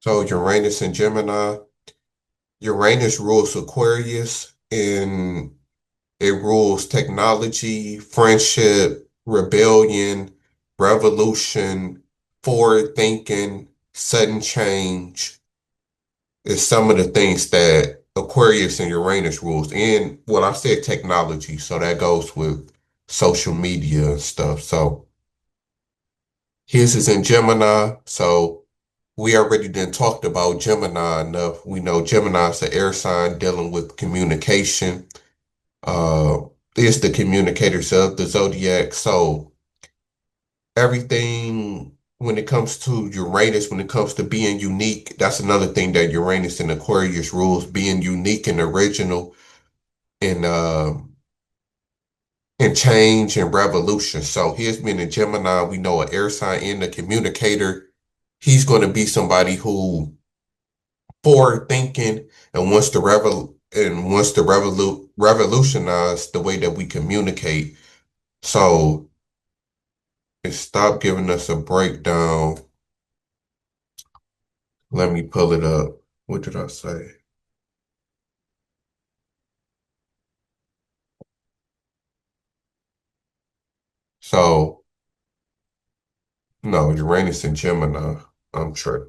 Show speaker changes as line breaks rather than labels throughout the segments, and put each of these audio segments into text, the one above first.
So Uranus and Gemini. Uranus rules Aquarius and it rules technology, friendship, rebellion, revolution, forward thinking, sudden change. Is some of the things that Aquarius and Uranus rules. And well, I said technology, so that goes with social media and stuff. So his is in Gemini. So we already then talked about Gemini enough. We know Gemini is the air sign dealing with communication. Uh, is the communicators of the zodiac. So everything when it comes to Uranus, when it comes to being unique, that's another thing that Uranus and Aquarius rules, being unique and original and and change and revolution. So here's been a Gemini, we know an air sign and a communicator. He's going to be somebody who forward thinking and wants to revolutionize the way that we communicate. So it stopped giving us a breakdown. Let me pull it up. What did I say? So no, Uranus and Gemini. I'm sure.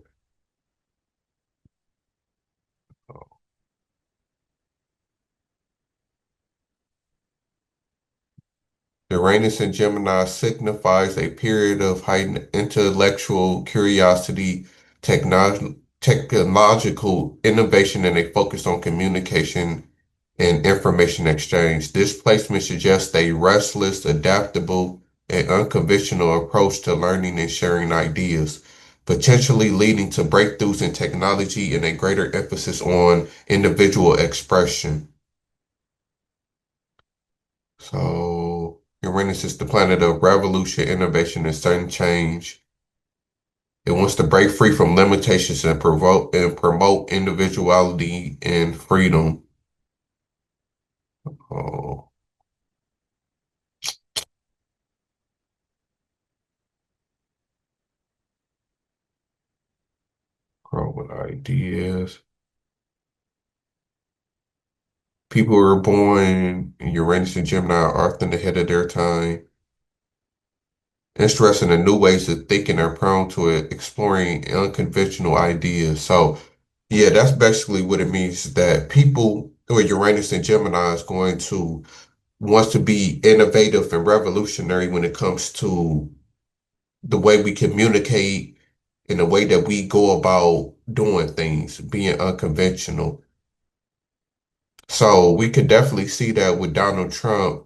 Uranus in Gemini signifies a period of heightened intellectual curiosity, technological innovation, and a focus on communication and information exchange. This placement suggests a restless, adaptable, and unconventional approach to learning and sharing ideas, potentially leading to breakthroughs in technology and a greater emphasis on individual expression. So Uranus is the planet of revolution, innovation, and sudden change. It wants to break free from limitations and promote individuality and freedom. Oh, grow with ideas. People who are born in Uranus and Gemini are often ahead of their time, interested in new ways of thinking and prone to exploring unconventional ideas. So, yeah, that's basically what it means that people with Uranus and Gemini is going to wants to be innovative and revolutionary when it comes to the way we communicate and the way that we go about doing things, being unconventional. So we could definitely see that with Donald Trump.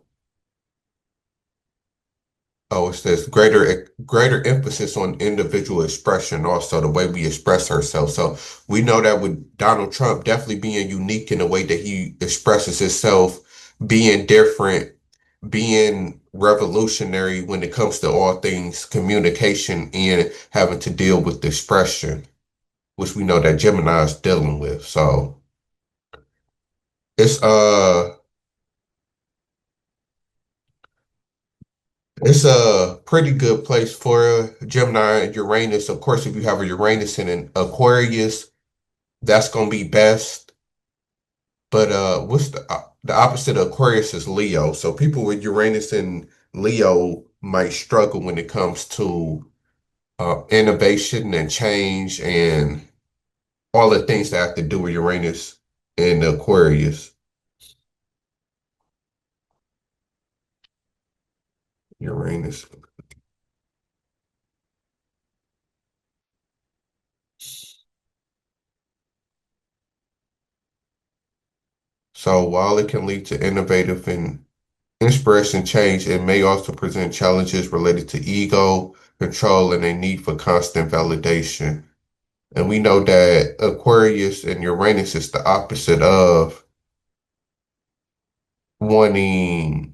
Oh, it says greater emphasis on individual expression, also the way we express ourselves. So we know that with Donald Trump definitely being unique in the way that he expresses himself, being different, being revolutionary when it comes to all things communication and having to deal with the expression, which we know that Gemini is dealing with. So it's it's a pretty good place for Gemini and Uranus. Of course, if you have a Uranus and an Aquarius, that's gonna be best. But what's the opposite of Aquarius is Leo. So people with Uranus and Leo might struggle when it comes to innovation and change and all the things that have to do with Uranus and Aquarius. Uranus. So while it can lead to innovative and inspiration change, it may also present challenges related to ego, control, and a need for constant validation. And we know that Aquarius and Uranus is the opposite of wanting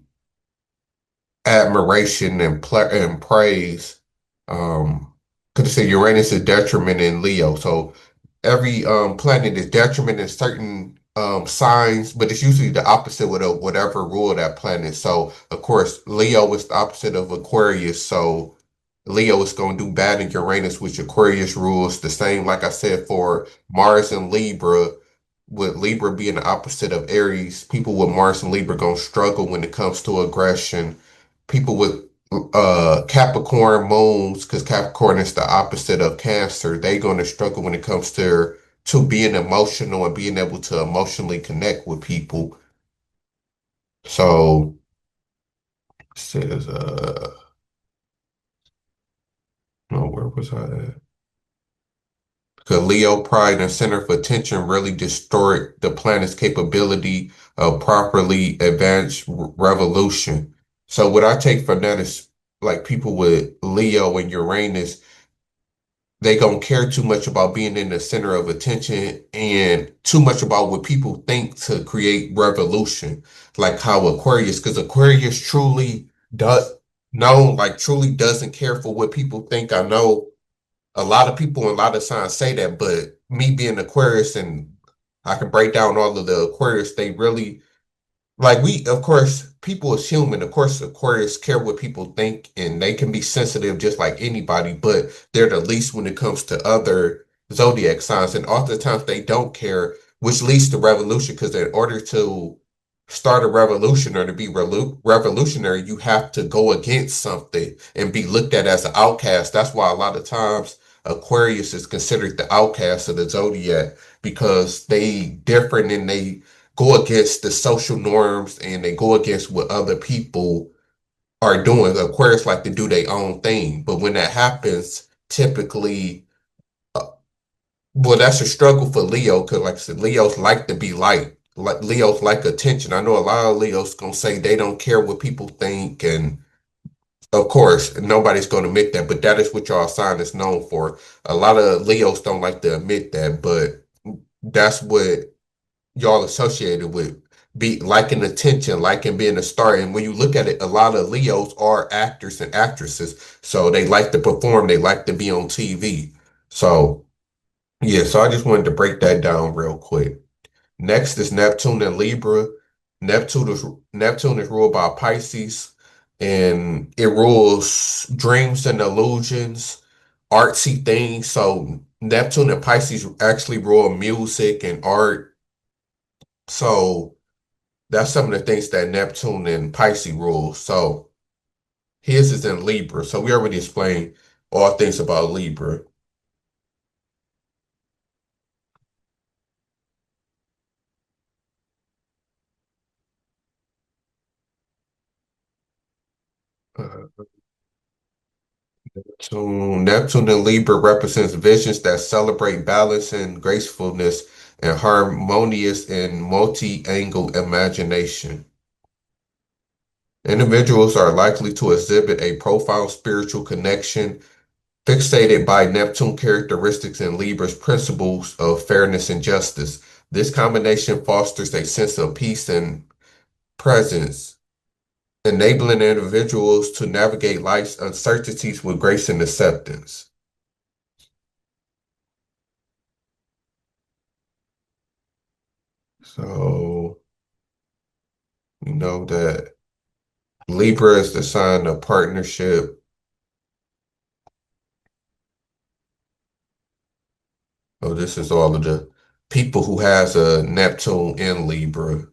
admiration and praise. Could say Uranus is detriment in Leo. So every planet is detriment in certain signs, but it's usually the opposite with whatever rule that planet. So of course, Leo is the opposite of Aquarius. So Leo is going to do bad in Uranus, which Aquarius rules. The same, like I said, for Mars and Libra, with Libra being the opposite of Aries, people with Mars and Libra going to struggle when it comes to aggression. People with Capricorn moons, because Capricorn is the opposite of Cancer, they going to struggle when it comes to being emotional and being able to emotionally connect with people. So it says, no, where was I at? Because Leo pride and center of attention really distort the planet's capability of properly advance revolution. So what I take from that is like people with Leo and Uranus, they don't care too much about being in the center of attention and too much about what people think to create revolution. Like how Aquarius, because Aquarius truly does like truly doesn't care for what people think. I know a lot of people and a lot of signs say that, but me being Aquarius and I can break down all of the Aquarius, they really like we, of course, people is human. Of course, Aquarius care what people think and they can be sensitive just like anybody, but they're the least when it comes to other zodiac signs. And oftentimes they don't care, which leads to revolution because in order to start a revolution or to be revolutionary, you have to go against something and be looked at as an outcast. That's why a lot of times Aquarius is considered the outcast of the zodiac because they different and they go against the social norms and they go against what other people are doing. Aquarius like to do their own thing, but when that happens, typically, uh, well, that's a struggle for Leo because, like I said, Leos like to be liked. Like Leos like attention. I know a lot of Leos gonna say they don't care what people think, and of course, nobody's gonna admit that. But that is what y'all sign is known for. A lot of Leos don't like to admit that, but that's what y'all associated with be liking attention, liking being a star. And when you look at it, a lot of Leos are actors and actresses. So they like to perform, they like to be on TV. So yeah, so I just wanted to break that down real quick. Next is Neptune and Libra. Neptune is ruled by Pisces and it rules dreams and illusions, artsy things. So Neptune and Pisces actually rule music and art. So that's some of the things that Neptune and Pisces rule. So his is in Libra. So we already explained all things about Libra. Uh, Neptune and Libra represents visions that celebrate balance and gracefulness and harmonious and multi-angle imagination. Individuals are likely to exhibit a profound spiritual connection fixated by Neptune characteristics and Libra's principles of fairness and justice. This combination fosters a sense of peace and presence, enabling individuals to navigate life's uncertainties with grace and acceptance. So, you know that Libra is the sign of partnership. So this is all of the people who has a Neptune in Libra.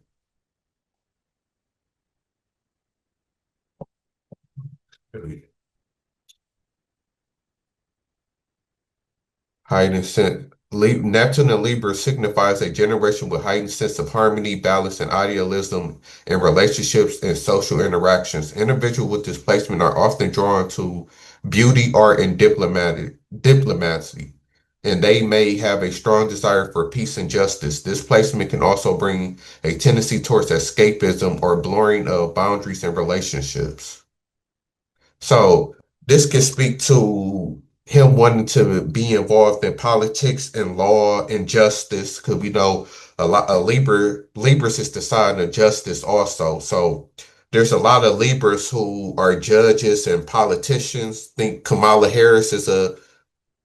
Heightened sense. Neptune and Libra signifies a generation with heightened sense of harmony, balance, and idealism in relationships and social interactions. Individuals with this placement are often drawn to beauty, art, and diplomacy, and they may have a strong desire for peace and justice. This placement can also bring a tendency towards escapism or blurring of boundaries in relationships. So this can speak to him wanting to be involved in politics and law and justice, because we know a lot of Libras is the sign of justice also. So there's a lot of Libras who are judges and politicians. Think Kamala Harris is a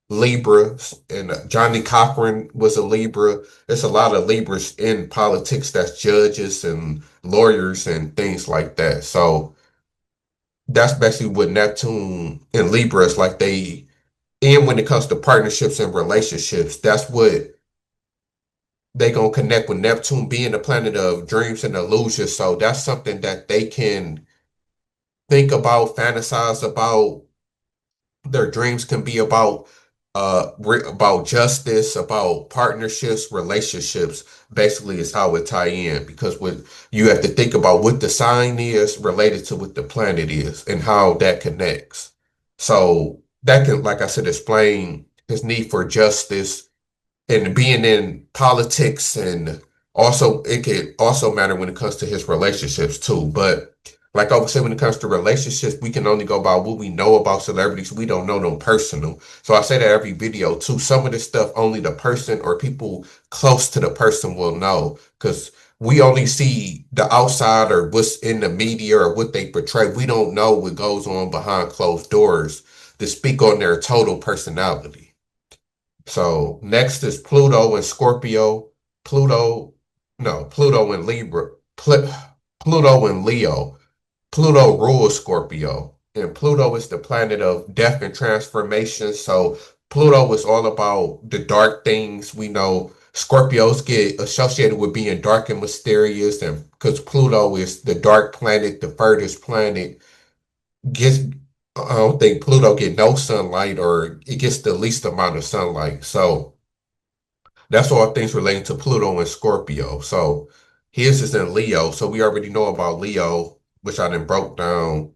Libra, and Johnny Cochran was a Libra. There's a lot of Libras in politics that's judges and lawyers and things like that. So that's basically what Neptune and Libra is like. And when it comes to partnerships and relationships, that's what they gonna connect with Neptune being the planet of dreams and illusions. So that's something that they can think about, fantasize about. Their dreams can be about about justice, about partnerships, relationships. Basically, is how it tie in because with you have to think about what the sign is related to what the planet is and how that connects. So that can, like I said, explain his need for justice and being in politics, and also it could also matter when it comes to his relationships too. But like I would say, when it comes to relationships, we can only go by what we know about celebrities. We don't know them personal. So I say that every video too. Some of this stuff only the person or people close to the person will know because we only see the outside or what's in the media or what they portray. We don't know what goes on behind closed doors to speak on their total personality. So next is Pluto and Scorpio. Pluto, no, Pluto and Libra. Pluto and Leo. Pluto rules Scorpio, and Pluto is the planet of death and transformation. So Pluto is all about the dark things. We know Scorpios get associated with being dark and mysterious, and because Pluto is the dark planet, the furthest planet, gets I don't think Pluto get no sunlight or it gets the least amount of sunlight. So that's all things relating to Pluto and Scorpio. So his is in Leo. So we already know about Leo, which I done broke down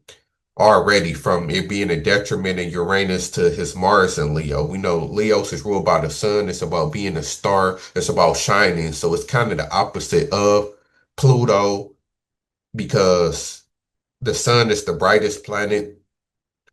already from it being a detriment in Uranus to his Mars in Leo. We know Leo's is ruled by the sun. It's about being a star. It's about shining. So it's kind of the opposite of Pluto because the sun is the brightest planet.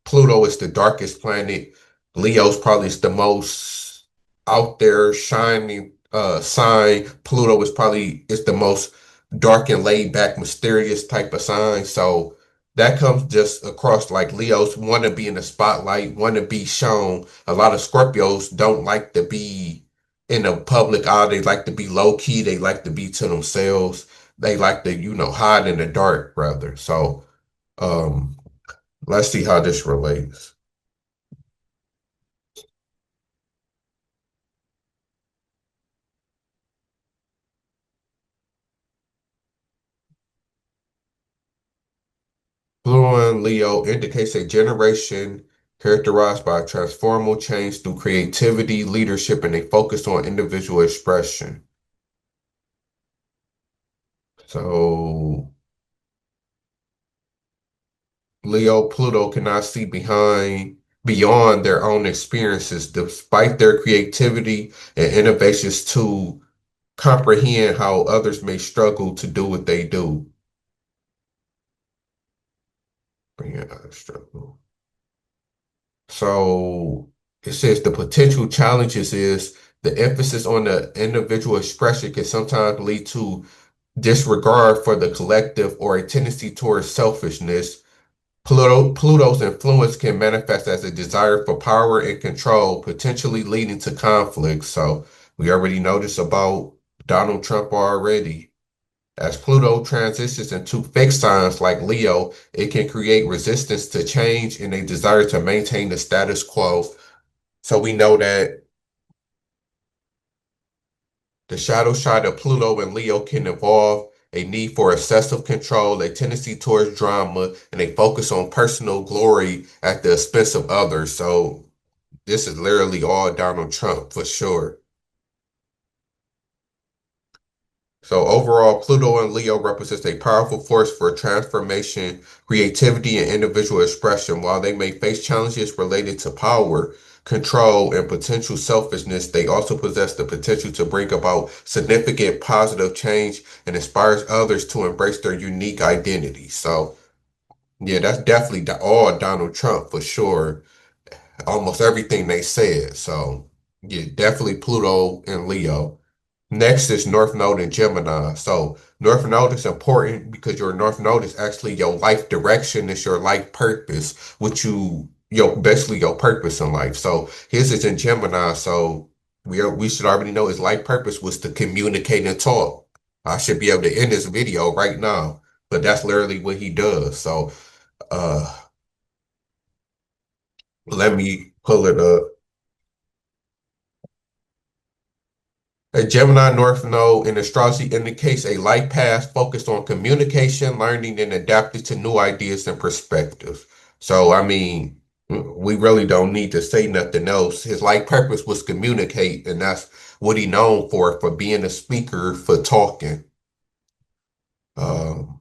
Pluto is the darkest planet. Leo's probably is the most out there shining sign. Pluto is the most dark and laid back, mysterious type of sign. So that comes just across like Leos want to be in the spotlight, want to be shown. A lot of Scorpios don't like to be in the public eye. They like to be low key. They like to be to themselves. They like to, hide in the dark rather. So um let's see how this relates. Pluto in Leo indicates a generation characterized by transformational change through creativity, leadership, and a focus on individual expression. So, Leo, Pluto cannot see beyond their own experiences, despite their creativity and innovations to comprehend how others may struggle to do what they do. Yeah, struggle. So it says the potential challenges is the emphasis on the individual expression can sometimes lead to disregard for the collective or a tendency towards selfishness. Pluto's influence can manifest as a desire for power and control, potentially leading to conflict. So we already know this about Donald Trump already. As Pluto transitions into fixed signs like Leo, it can create resistance to change and a desire to maintain the status quo. So we know that the shadow side of Pluto and Leo can involve a need for excessive control, a tendency towards drama, and a focus on personal glory at the expense of others. So this is literally all Donald Trump for sure. So overall, Pluto and Leo represents a powerful force for transformation, creativity, and individual expression. While they may face challenges related to power, control, and potential selfishness, they also possess the potential to bring about significant positive change and inspires others to embrace their unique identity. So yeah, that's definitely all Donald Trump for sure. Almost everything they said. So yeah, definitely Pluto and Leo. Next is North Node and Gemini. So North Node is important because your North Node is actually your life direction, it's your life purpose, which your basically your purpose in life. So his is in Gemini. So we should already know his life purpose was to communicate and talk. I should be able to end this video right now, but that's literally what he does. So Let me pull it up. A Gemini North Node in astrology indicates a life path focused on communication, learning, and adapting to new ideas and perspectives. So, I mean, we really don't need to say nothing else. His life purpose was communicate, and that's what he known for being a speaker, for talking. Um,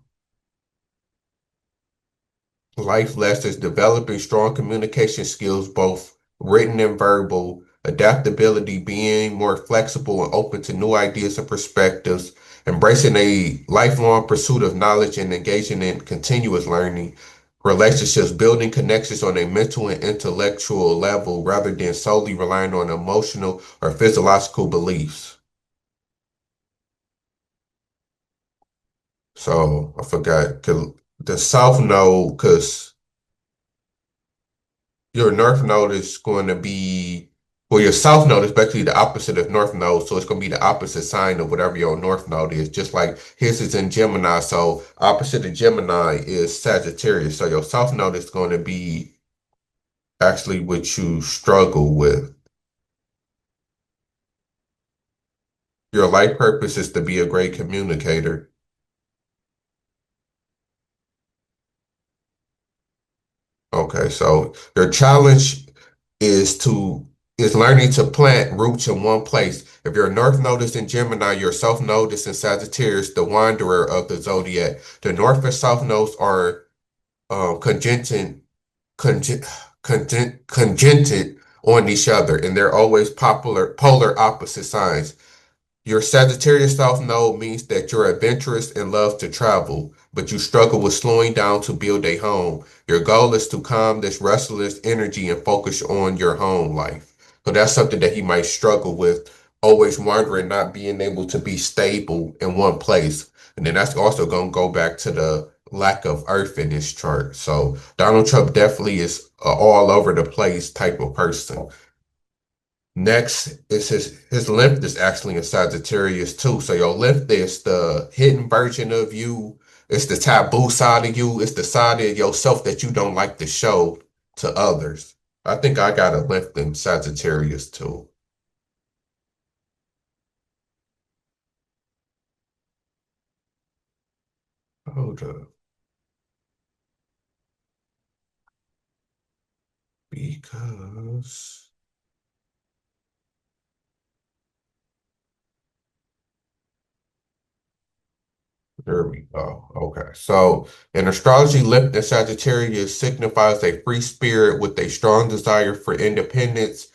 Life lessons: developing strong communication skills, both written and verbal, adaptability, being more flexible and open to new ideas and perspectives, embracing a lifelong pursuit of knowledge and engaging in continuous learning, relationships, building connections on a mental and intellectual level rather than solely relying on emotional or physiological beliefs. So I forgot the South Node, because your North Node is going to be, well, your South Node is basically the opposite of North Node. So it's going to be the opposite sign of whatever your North Node is. Just like his is in Gemini. So opposite of Gemini is Sagittarius. So your South Node is going to be actually what you struggle with. Your life purpose is to be a great communicator. Okay, so your challenge is to is learning to plant roots in one place. If your North Node is in Gemini, your South Node is in Sagittarius, the wanderer of the zodiac. The North and South nodes are conjunct, conjunct, conjunct on each other, and they're always polar opposite signs. Your Sagittarius South Node means that you're adventurous and love to travel, but you struggle with slowing down to build a home. Your goal is to calm this restless energy and focus on your home life. So that's something that he might struggle with, always wondering, not being able to be stable in one place. And then that's also going to go back to the lack of earth in this chart. So Donald Trump definitely is all over the place type of person. Next is his lymph is actually in Sagittarius too. So your lymph is the hidden version of you. It's the taboo side of you. It's the side of yourself that you don't like to show to others. I think I got a lymph in Sagittarius too. Hold up. Because there we go. Okay. So in astrology, lymph in Sagittarius signifies a free spirit with a strong desire for independence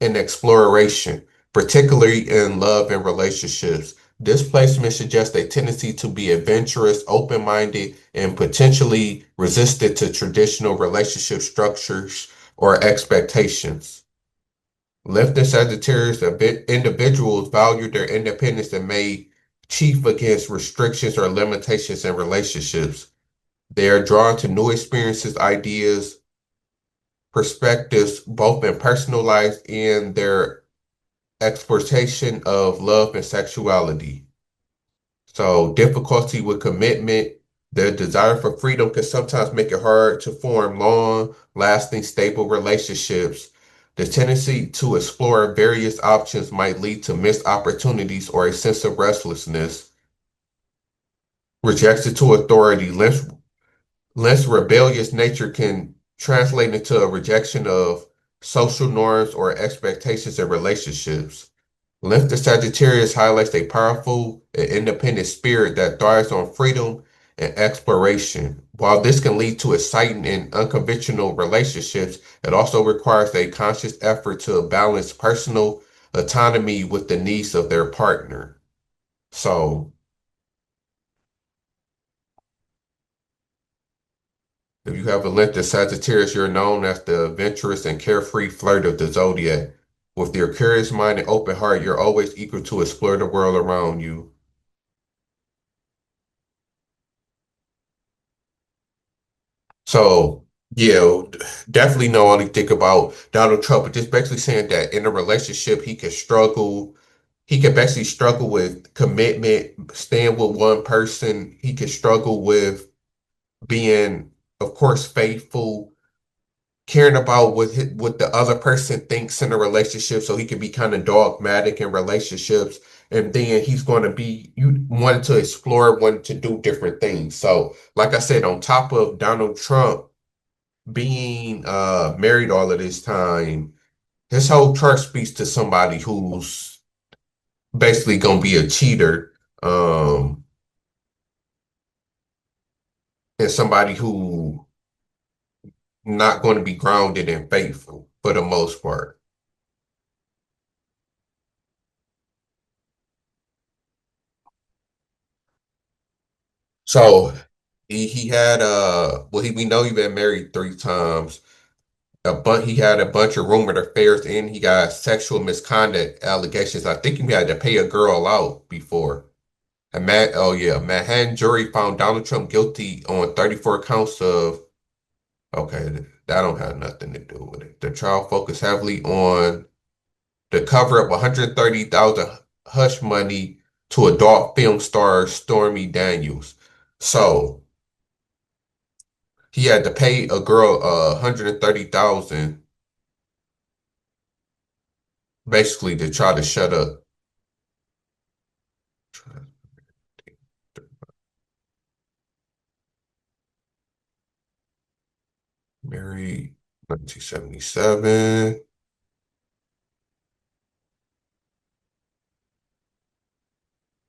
and exploration, particularly in love and relationships. This placement suggests a tendency to be adventurous, open minded, and potentially resistant to traditional relationship structures or expectations. Left and Sagittarius individuals value their independence and may chief against restrictions or limitations in relationships. They are drawn to new experiences, ideas, perspectives, both in personal life and their exploitation of love and sexuality. So, difficulty with commitment, the desire for freedom can sometimes make it hard to form long lasting, stable relationships. The tendency to explore various options might lead to missed opportunities or a sense of restlessness. Rejection to authority, less rebellious nature can translate into a rejection of social norms or expectations in relationships. Left of Sagittarius highlights a powerful and independent spirit that thrives on freedom and exploration. While this can lead to exciting and unconventional relationships, it also requires a conscious effort to balance personal autonomy with the needs of their partner. So, if you have a length of Sagittarius, you're known as the adventurous and carefree flirt of the zodiac. With your curious mind and open heart, you're always eager to explore the world around you. So, yeah, definitely know all you think about Donald Trump, but just basically saying that in a relationship, he can struggle. He can basically struggle with commitment, staying with one person. He can struggle with being, of course, faithful. caring about what the other person thinks in a relationship, so he can be kind of dogmatic in relationships. And then he's going to be you wanted to explore, wanted to do different things. So, like I said, on top of Donald Trump being married all of this time, his whole chart speaks to somebody who's basically going to be a cheater, um, and somebody who not going to be grounded and faithful for the most part. So he had well we know he been married 3 times. He had a bunch of rumored affairs and he got sexual misconduct allegations. I think he had to pay a girl out before. A Manhattan jury found Donald Trump guilty on 34 counts of okay, that don't have nothing to do with it. The trial focused heavily on the cover up 130,000 hush money to adult film star Stormy Daniels. So he had to pay a girl 130,000 basically to try to shut up. Married 1977.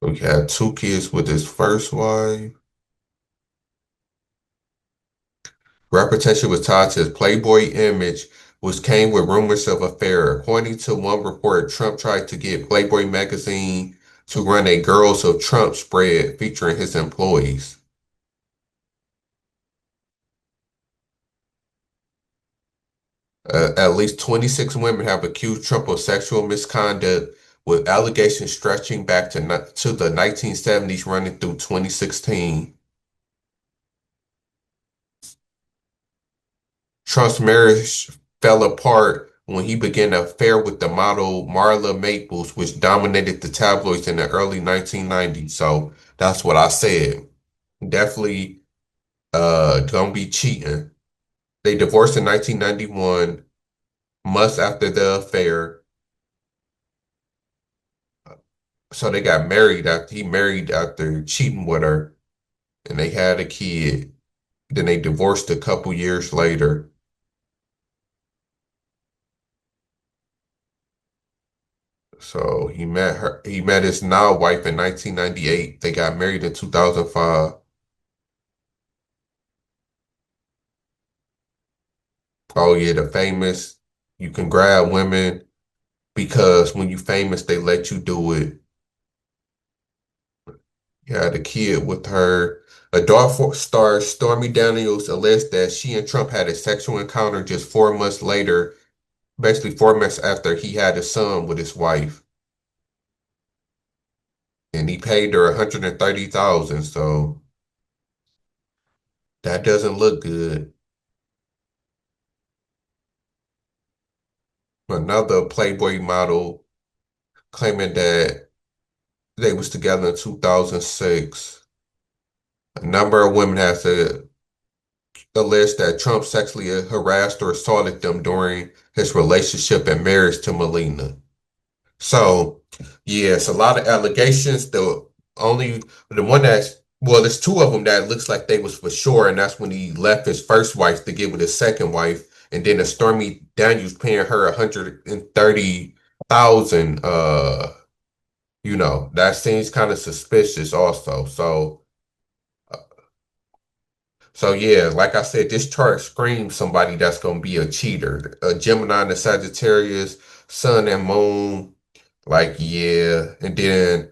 We had 2 kids with his first wife. Reputation was tied to his Playboy image, which came with rumors of affair. According to one report, Trump tried to get Playboy magazine to run a Girls of Trump spread featuring his employees. At least 26 women have accused Trump of sexual misconduct, with allegations stretching back to the 1970s, running through 2016. Trump's marriage fell apart when he began an affair with the model Marla Maples, which dominated the tabloids in the early 1990s. So that's what I said. Definitely gonna be cheating. They divorced in 1991, months after the affair. So they got married after he married after cheating with her, and they had a kid. Then they divorced a couple years later. So he met his now wife in 1998. They got married in 2005. Oh yeah, the famous. You can grab women because when you famous, they let you do it. He had a kid with her. Star Stormy Daniels alleged that she and Trump had a sexual encounter just 4 months later, basically 4 months after he had a son with his wife. And he paid her 130,000. So that doesn't look good. Another Playboy model claiming that they was together in 2006. A number of women have alleged that Trump sexually harassed or assaulted them during his relationship and marriage to Melina. So, yes, a lot of allegations. Only the one that's well, there's 2 of them that looks like they was for sure, and that's when he left his first wife to get with his second wife, and then the Stormy Daniels paying her 130,000. That seems kind of suspicious also. So yeah, like I said, this chart screams somebody that's gonna be a cheater. A Gemini and a Sagittarius, Sun and Moon, like yeah, and then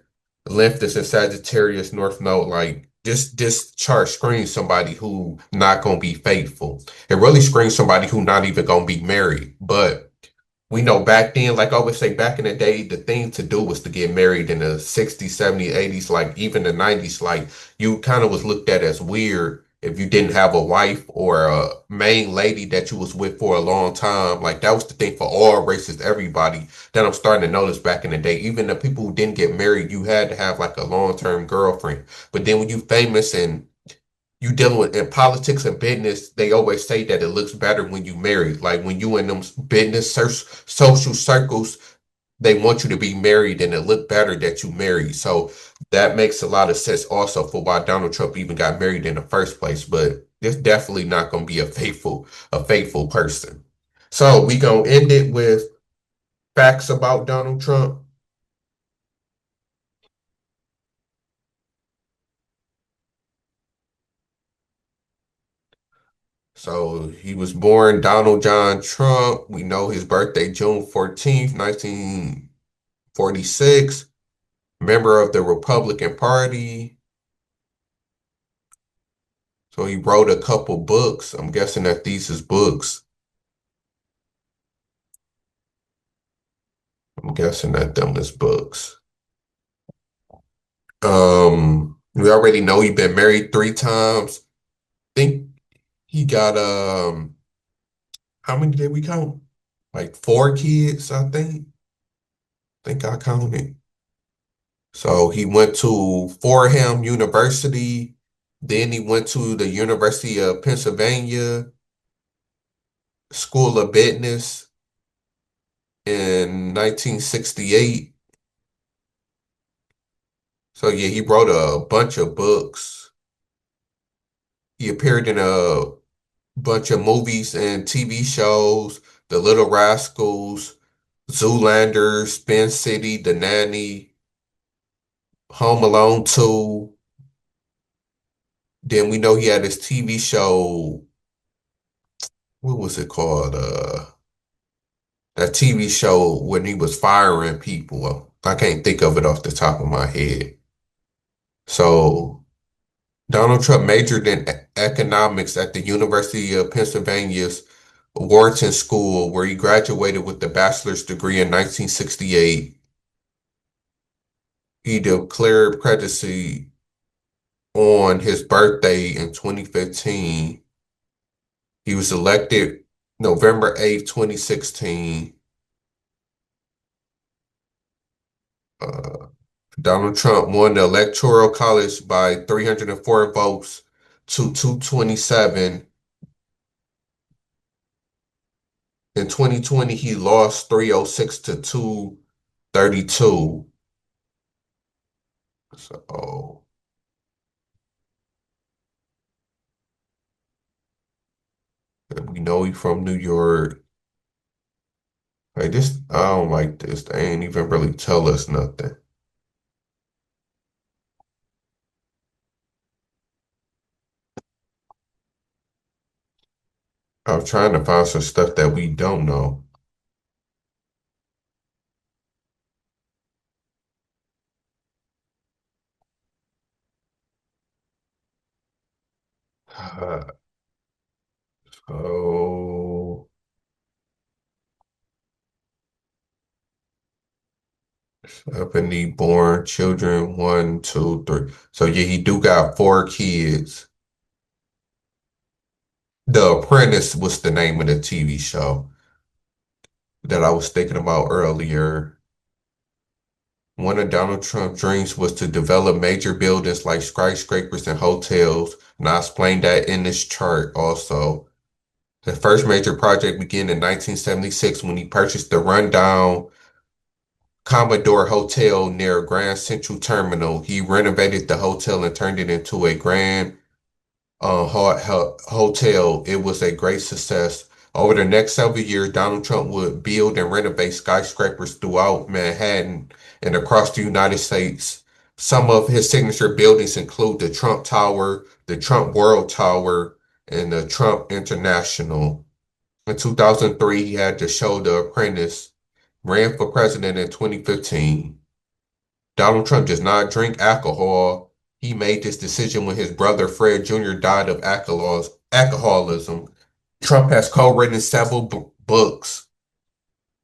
Lymphus and Sagittarius, North Node, like this chart screams somebody who not gonna be faithful. It really screams somebody who not even gonna be married. But we know back then, like I always say, back in the day, the thing to do was to get married in the 60s, 70s, 80s, like even the 90s. Like you kind of was looked at as weird if you didn't have a wife or a main lady that you was with for a long time. Like that was the thing for all races, everybody that I'm starting to notice back in the day. Even the people who didn't get married, you had to have like a long-term girlfriend. But then when you famous and you dealing with in politics and business, they always say that it looks better when you married. Like when you in them business social circles, they want you to be married and it look better that you married. So that makes a lot of sense also for why Donald Trump even got married in the first place. But it's definitely not gonna be a faithful person. So we gonna end it with facts about Donald Trump. So he was born Donald John Trump. We know his birthday, June 14th, 1946. Member of the Republican Party. So he wrote a couple books. I'm guessing that these is books. I'm guessing that them is books. We already know he been married 3 times. Think he got how many did we count? Like 4 kids, I think. Think I counted. So he went to Fordham University. Then he went to the University of Pennsylvania School of Business in 1968. So yeah, he wrote a bunch of books. He appeared in a bunch of movies and TV shows, The Little Rascals, Zoolander, Spin City, The Nanny, Home Alone 2. Then we know he had his TV show. What was it called? That TV show when he was firing people. I can't think of it off the top of my head. So Donald Trump majored in economics at the University of Pennsylvania's Wharton School, where he graduated with a bachelor's degree in 1968. He declared presidency on his birthday in 2015. He was elected November 8th, 2016. Uh, Donald Trump won the Electoral College by 304 votes to 227. In 2020, he lost 306 to 232. So we know he from New York. Like this, I don't like this. They ain't even really tell us nothing. I'm trying to find some stuff that we don't know. So 70 born children, one, two, three. So yeah, he do got 4 kids. The Apprentice was the name of the TV show that I was thinking about earlier. One of Donald Trump's dreams was to develop major buildings like skyscrapers and hotels, and I explained that in this chart also. The first major project began in 1976 when he purchased the rundown Commodore Hotel near Grand Central Terminal. He renovated the hotel and turned it into a grand hotel. It was a great success. Over the next several years, Donald Trump would build and renovate skyscrapers throughout Manhattan and across the United States. Some of his signature buildings include the Trump Tower, the Trump World Tower, and the Trump International. In 2003, he had the show The Apprentice, ran for president in 2015. Donald Trump does not drink alcohol. He made this decision when his brother Fred Jr. died of alcoholism. Trump has co-written several books.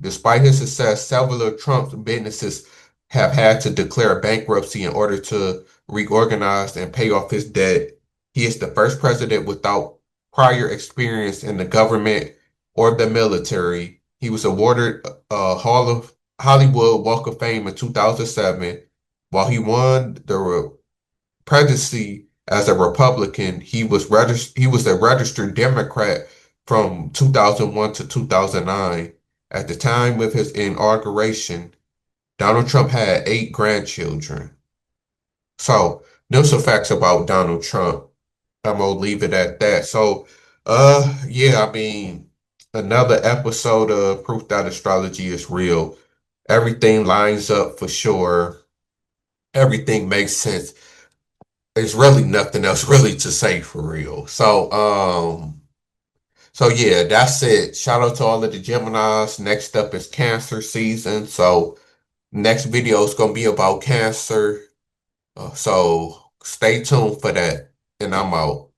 Despite his success, several of Trump's businesses have had to declare bankruptcy in order to reorganize and pay off his debt. He is the first president without prior experience in the government or the military. He was awarded a Hollywood Walk of Fame in 2007, while he won the presidency as a Republican. He was a registered Democrat from 2001 to 2009. At the time of his inauguration, Donald Trump had 8 grandchildren. So, those are facts about Donald Trump. I'm gonna leave it at that. So, yeah, I mean, another episode of Proof that Astrology is real. Everything lines up for sure. Everything makes sense. There's really nothing else really to say for real. So yeah, that's it. Shout out to all of the Geminis. Next up is Cancer season. So next video is gonna be about Cancer. So stay tuned for that. And I'm out.